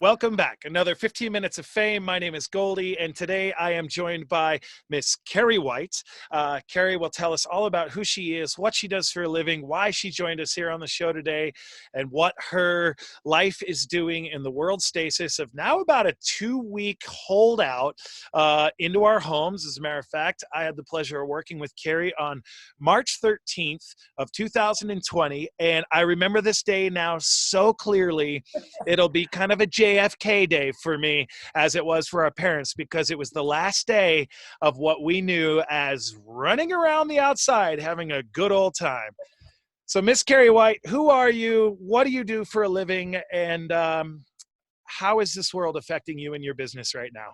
Welcome back. Another 15 minutes of fame. My name is Goldie, and today I am joined by Miss Kari White. Kari will tell us all about who she is, what she does for a living, why she joined us here on the show today, and what her life is doing in the world stasis of now about a 2-week holdout into our homes. As a matter of fact, I had the pleasure of working with Kari on March 13th of 2020, and I remember this day now so clearly. It'll be kind of a JFK day for me, as it was for our parents, because it was the last day of what we knew as running around the outside, having a good old time. So Miss Kari White, who are you? What do you do for a living? And how is this world affecting you and your business right now?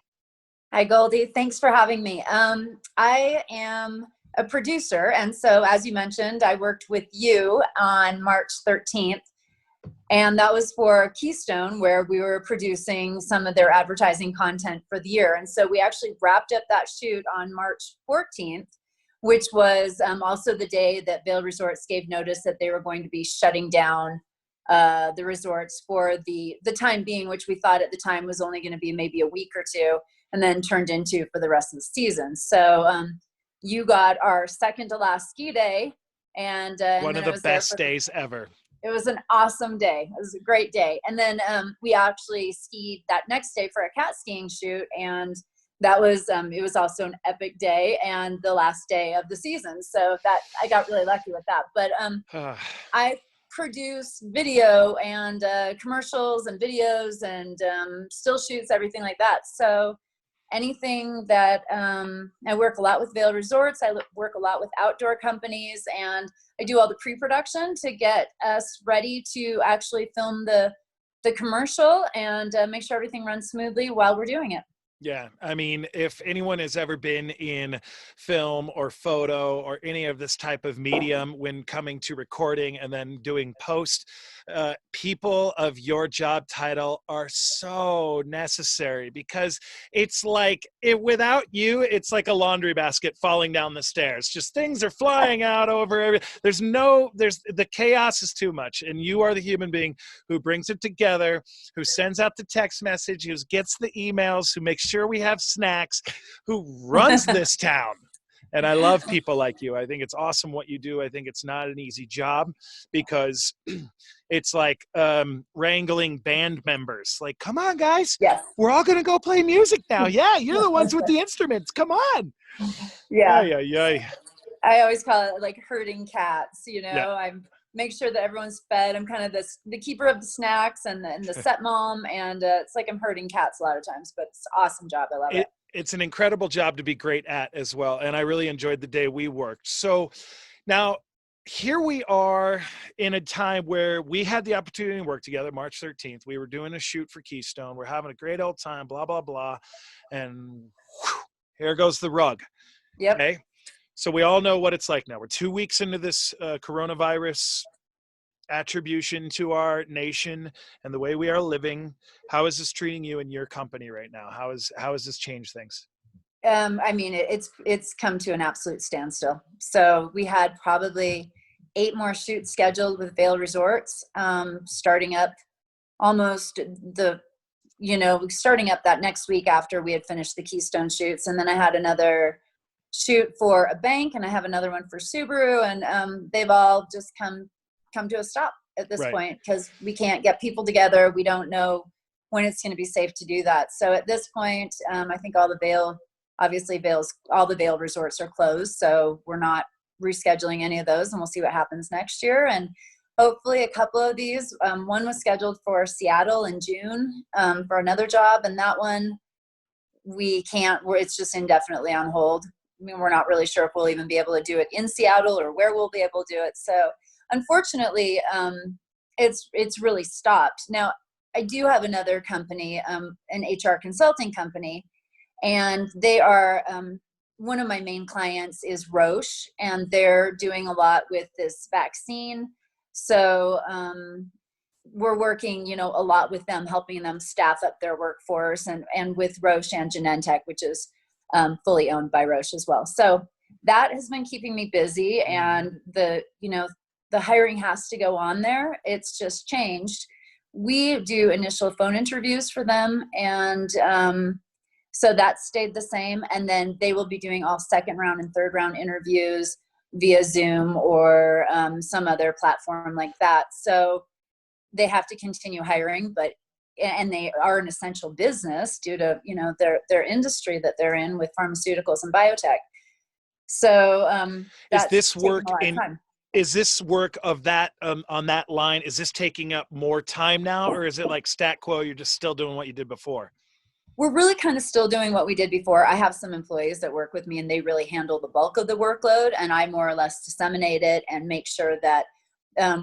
Hi, Goldie. Thanks for having me. I am a producer. And so, as you mentioned, I worked with you on March 13th. And that was for Keystone, where we were producing some of their advertising content for the year. And so we actually wrapped up that shoot on March 14th, which was also the day that Vail Resorts gave notice that they were going to be shutting down the resorts for the time being, which we thought at the time was only going to be maybe a week or two, and then turned into for the rest of the season. So you got our second to last ski day. And one of the best days ever. It was an awesome day. It was a great day. And then we actually skied that next day for a cat skiing shoot. And that was, it was also an epic day and the last day of the season. So that I got really lucky with that. But I produce video and commercials and videos and still shoots, everything like that. So anything that I work a lot with Vail Resorts. I work a lot with outdoor companies, and I do all the pre-production to get us ready to actually film the commercial and make sure everything runs smoothly while we're doing it. Yeah, I mean, if anyone has ever been in film or photo or any of this type of medium when coming to recording and then doing post, people of your job title are so necessary, because it's like without you, it's like a laundry basket falling down the stairs. Just things are flying out over there's the chaos is too much, and you are the human being who brings it together, who sends out the text message, who gets the emails, who makes sure we have snacks, who runs this town. And I love people like you. I think it's awesome what you do. I think it's not an easy job, because it's like wrangling band members. Like, come on, guys. Yes. We're all going to go play music now. Yeah, you're the ones with the instruments. Come on. Yeah. Ay. I always call it like herding cats, Yeah. I'm make sure that everyone's fed. I'm kind of the keeper of the snacks and the set mom. And it's like I'm herding cats a lot of times, but it's an awesome job. I love it. It's an incredible job to be great at as well. And I really enjoyed the day we worked. So now here we are in a time where we had the opportunity to work together. March 13th, we were doing a shoot for Keystone. We're having a great old time, blah, blah, blah. And whew, here goes the rug. Yep. Okay. So we all know what it's like now. We're 2 weeks into this coronavirus attribution to our nation and the way we are living. How is this treating you and your company right now? How has this changed things? I mean, it's come to an absolute standstill. So we had probably 8 more shoots scheduled with Vail Resorts, starting up starting up that next week after we had finished the Keystone shoots. And then I had another shoot for a bank, and I have another one for Subaru, and they've all just come to a stop at this point, because we can't get people together. We don't know when it's going to be safe to do that. So at this point, I think all the Vail resorts are closed. So we're not rescheduling any of those, and we'll see what happens next year. And hopefully a couple of these, one was scheduled for Seattle in June for another job. And that one it's just indefinitely on hold. I mean, we're not really sure if we'll even be able to do it in Seattle or where we'll be able to do it. So unfortunately, it's really stopped. Now, I do have another company, an HR consulting company, and they are, one of my main clients is Roche, and they're doing a lot with this vaccine. So we're working, a lot with them, helping them staff up their workforce, and with Roche and Genentech, which is fully owned by Roche as well. So that has been keeping me busy, and the hiring has to go on there. It's just changed we do initial phone interviews for them, and so that stayed the same. And then they will be doing all second round and third round interviews via Zoom or some other platform like that. So they have to continue hiring, and they are an essential business due to, their industry that they're in with pharmaceuticals and biotech. So Is that's this taken work a lot of time. is this work of that on that line, is this taking up more time now, or is it like stat quo, you're just still doing what you did before? We're really kind of still doing what we did before. I have some employees that work with me, and they really handle the bulk of the workload, and I more or less disseminate it and make sure that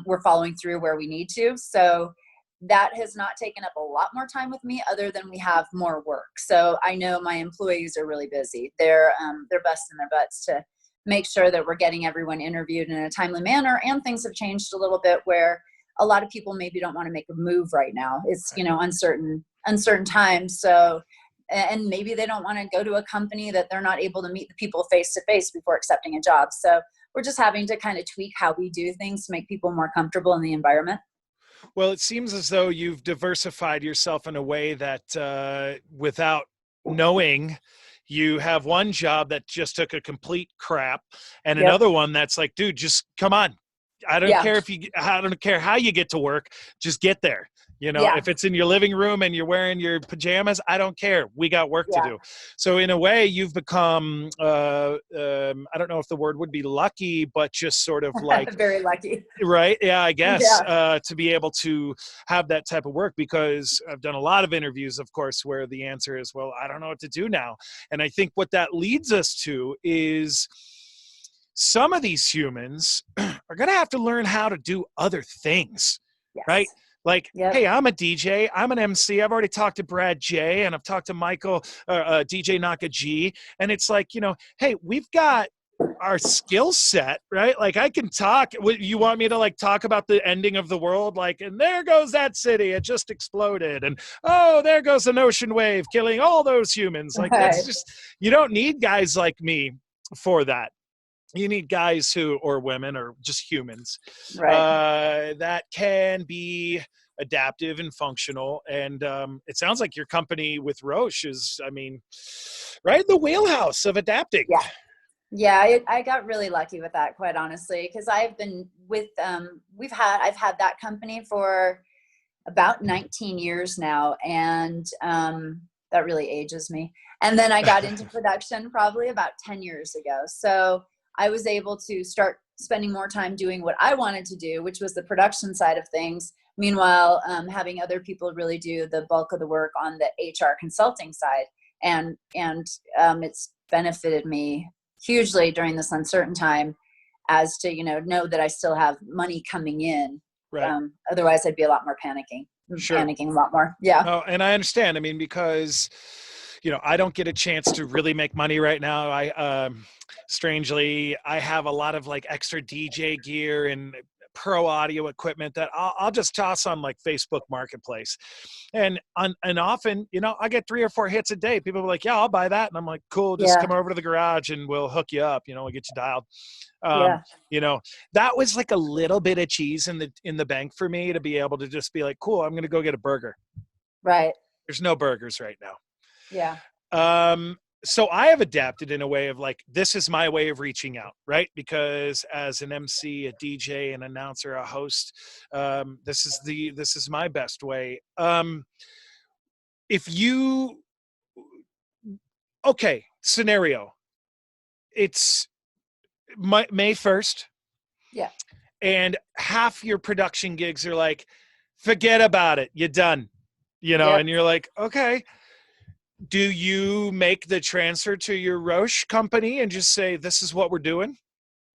we're following through where we need to. So that has not taken up a lot more time with me, other than we have more work. So I know my employees are really busy. They're busting their butts to make sure that we're getting everyone interviewed in a timely manner. And things have changed a little bit where a lot of people maybe don't want to make a move right now. It's, uncertain times. So, and maybe they don't want to go to a company that they're not able to meet the people face to face before accepting a job. So we're just having to kind of tweak how we do things to make people more comfortable in the environment. Well, it seems as though you've diversified yourself in a way that without knowing, you have one job that just took a complete crap, and Yep. another one that's like, dude, just come on. I don't care I don't care how you get to work, just get there. If it's in your living room and you're wearing your pajamas, I don't care. We got work to do. So in a way, you've become, I don't know if the word would be lucky, but just sort of like very lucky. Right. Yeah, I guess to be able to have that type of work, because I've done a lot of interviews, of course, where the answer is, well, I don't know what to do now. And I think what that leads us to is some of these humans are going to have to learn how to do other things, right? Like, hey, I'm a DJ, I'm an MC. I've already talked to Brad J, and I've talked to Michael, DJ Naka G. And it's like, hey, we've got our skill set, right? Like, I can talk. You want me to like talk about the ending of the world? Like, and there goes that city. It just exploded. And oh, there goes an ocean wave killing all those humans. Like, that's just, you don't need guys like me for that. You need guys or women, or just humans, that can be adaptive and functional. And it sounds like your company with Roche is, right in the wheelhouse of adapting. Yeah, I got really lucky with that, quite honestly, because I've been with, I've had that company for about 19 years now. And that really ages me. And then I got into production probably about 10 years ago. So I was able to start spending more time doing what I wanted to do, which was the production side of things. Meanwhile, having other people really do the bulk of the work on the HR consulting side. And it's benefited me hugely during this uncertain time, as to, know that I still have money coming in. Right. Otherwise I'd be a lot more panicking a lot more. Yeah. Oh, and I understand. Because, I don't get a chance to really make money right now. Strangely, I have a lot of like extra DJ gear and pro audio equipment that I'll just toss on like Facebook Marketplace. And often, I get 3 or 4 hits a day. People are like, yeah, I'll buy that. And I'm like, cool, just come over to the garage and we'll hook you up, we'll get you dialed. That was like a little bit of cheese in the bank for me, to be able to just be like, cool, I'm going to go get a burger. Right. There's no burgers right now. Yeah. So I have adapted in a way of like, this is my way of reaching out, right? Because as an MC, a DJ, an announcer, a host, this is my best way. Scenario. It's May 1st. Yeah. And half your production gigs are like, forget about it. You're done, and you're like, okay. Do you make the transfer to your Roche company and just say, this is what we're doing?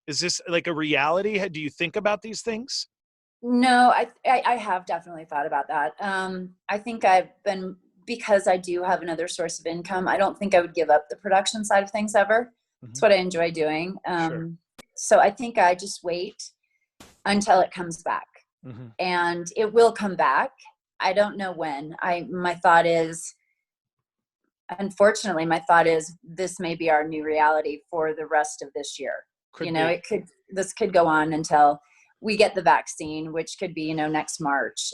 Is this like a reality? Do you think about these things? No, I have definitely thought about that. I think because I do have another source of income, I don't think I would give up the production side of things ever. It's what I enjoy doing. So I think I just wait until it comes back. And it will come back. I don't know when. Unfortunately, my thought is this may be our new reality for the rest of this year. This could go on until we get the vaccine, which could be, next March.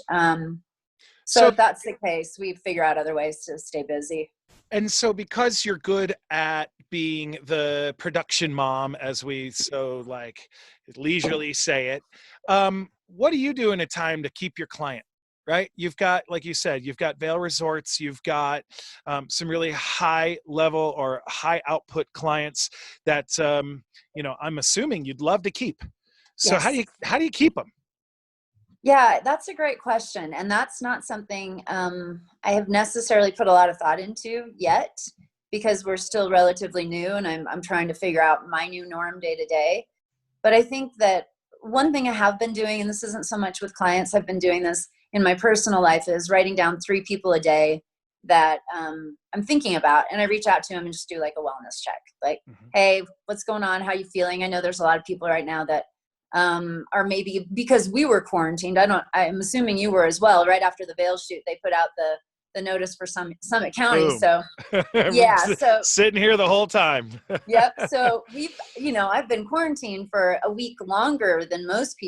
So So if that's the case, we figure out other ways to stay busy. And so because you're good at being the production mom, as we so like leisurely say it, what do you do in a time to keep your client? Right? You've got, like you said, you've got Vail Resorts, you've got some really high level or high output clients that I'm assuming you'd love to keep. So Yes. how do you keep them? Yeah, that's a great question. And that's not something I have necessarily put a lot of thought into yet, because we're still relatively new and I'm trying to figure out my new norm day to day. But I think that one thing I have been doing, and this isn't so much with clients, I've been doing this in my personal life, is writing down 3 people a day that I'm thinking about. And I reach out to them and just do like a wellness check. Like, Mhm. hey, what's going on? How you feeling? I know there's a lot of people right now that are maybe, because we were quarantined. I'm assuming you were as well. Right after the Vail shoot, they put out the notice for Summit County. Boom. So yeah, so Sitting here the whole time. yep. So I've been quarantined for a week longer than most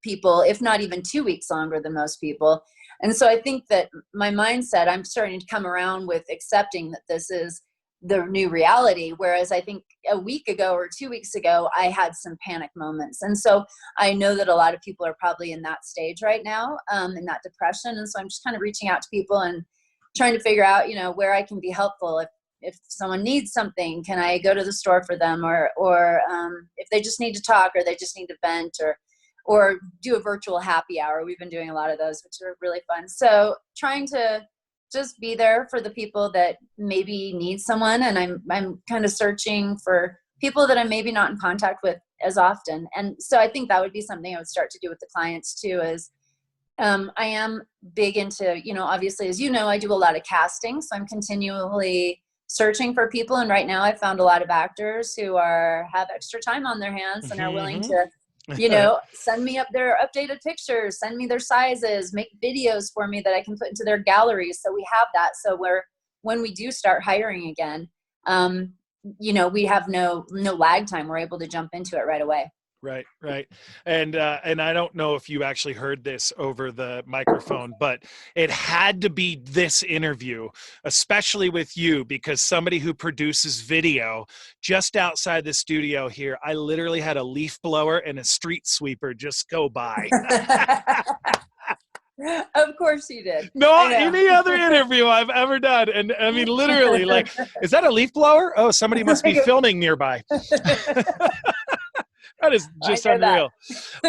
people, if not even 2 weeks longer than most people. And so I think that my mindset, I'm starting to come around with accepting that this is the new reality. Whereas I think a week ago or 2 weeks ago, I had some panic moments. And so I know that a lot of people are probably in that stage right now, in that depression. And so I'm just kind of reaching out to people and trying to figure out, where I can be helpful. If someone needs something, can I go to the store for them, or if they just need to talk, or they just need to vent, or do a virtual happy hour. We've been doing a lot of those, which are really fun. So trying to just be there for the people that maybe need someone. And I'm kind of searching for people that I'm maybe not in contact with as often. And so I think that would be something I would start to do with the clients too, is I am big into, obviously, as you know, I do a lot of casting. So I'm continually searching for people. And right now I've found a lot of actors who have extra time on their hands and are willing Mhm. to, send me up their updated pictures, send me their sizes, make videos for me that I can put into their galleries. So we have that. So when we do start hiring again, we have no lag time. We're able to jump into it right away. Right, right. And I don't know if you actually heard this over the microphone, but it had to be this interview, especially with you, because somebody who produces video just outside the studio here, I literally had a leaf blower and a street sweeper just go by. Of course you did. I Not know. any other interview I've ever done. And I mean, literally, like, is that a leaf blower? Oh, somebody must be filming nearby. That is I just know that.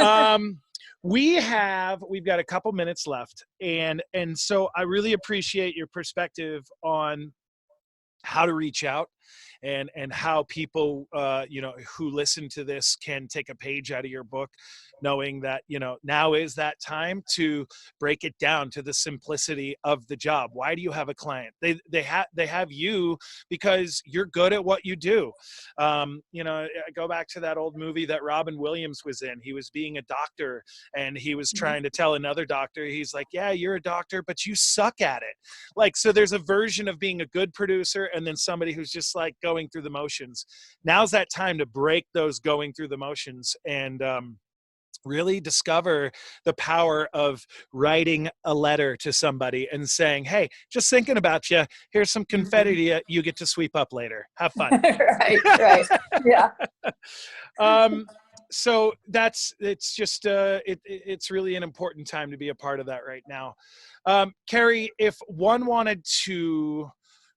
unreal. We've got a couple minutes left, and so I really appreciate your perspective on how to reach out and how people who listen to this can take a page out of your book, knowing that now is that time to break it down to the simplicity of the job. Why do you have a client? They have you because you're good at what you do. I go back to that old movie that Robin Williams was in. He was being a doctor and he was trying to tell another doctor, he's like, yeah, you're a doctor but you suck at it. Like, so there's a version of being a good producer and then somebody who's just like going through the motions. Now's that time to break those going through the motions and really discover the power of writing a letter to somebody and saying, hey, just thinking about you, here's some confetti you get to sweep up later, have fun. Right. Yeah. So it's really an important time to be a part of that right now. Kari, if one wanted to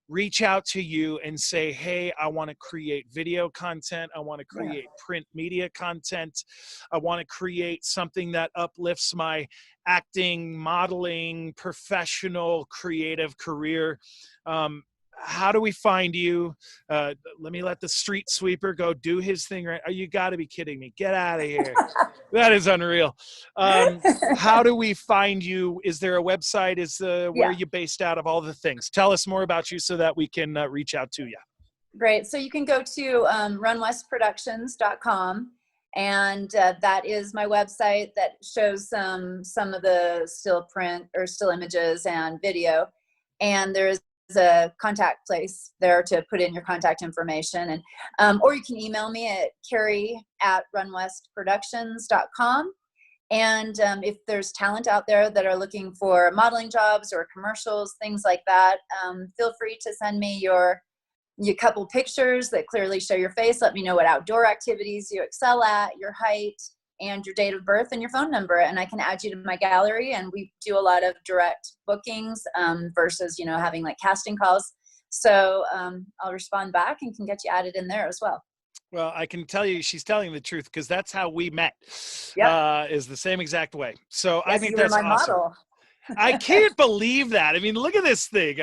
reach out to you and say, hey, I want to create video content, I want to create print media content, I want to create something that uplifts my acting, modeling, professional, creative career, how do we find you? Let me let the street sweeper go do his thing. Right? You got to be kidding me. Get out of here. That is unreal. How do we find you? Is there a website? Where are you based out of? All the things. Tell us more about you so that we can reach out to you. Great. So you can go to runwestproductions.com. And that is my website that shows some of the still print or still images and video. And there's a contact place there to put in your contact information, and or you can email me at Kari@runwestproductions.com. And if there's talent out there that are looking for modeling jobs or commercials, things like that, feel free to send me your couple pictures that clearly show your face. Let me know what outdoor activities you excel at, your height, and your date of birth and your phone number, and I can add you to my gallery. And we do a lot of direct bookings versus, you know, having like casting calls. So I'll respond back and can get you added in there as well. Well, I can tell you she's telling the truth, because that's how we met. Yep. Is the same exact way. So Yes, I think you were that's my awesome. model. I can't believe that. I mean, look at this thing.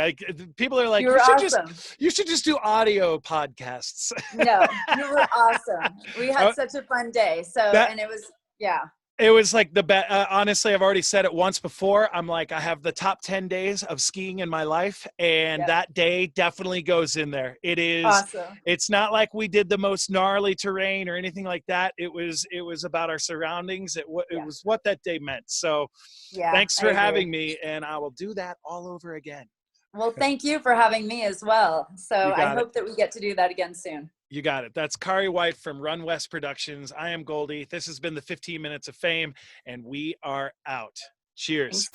People are like, You were awesome. you should just do audio podcasts. No, you were awesome. We had such a fun day. So, and it was, yeah. It was like the best. Honestly, I've already said it once before. I'm like, I have the top 10 days of skiing in my life, and that day definitely goes in there. It is awesome. It's not like we did the most gnarly terrain or anything like that. It was about our surroundings. It was what that day meant. So thanks for having me, and I will do that all over again. Well, thank you for having me as well. So I hope that we get to do that again soon. You got it. That's Kari White from RunWest Productions. I am Goldie. This has been the 15 Minutes of Fame, and we are out. Cheers.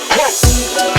Thanks.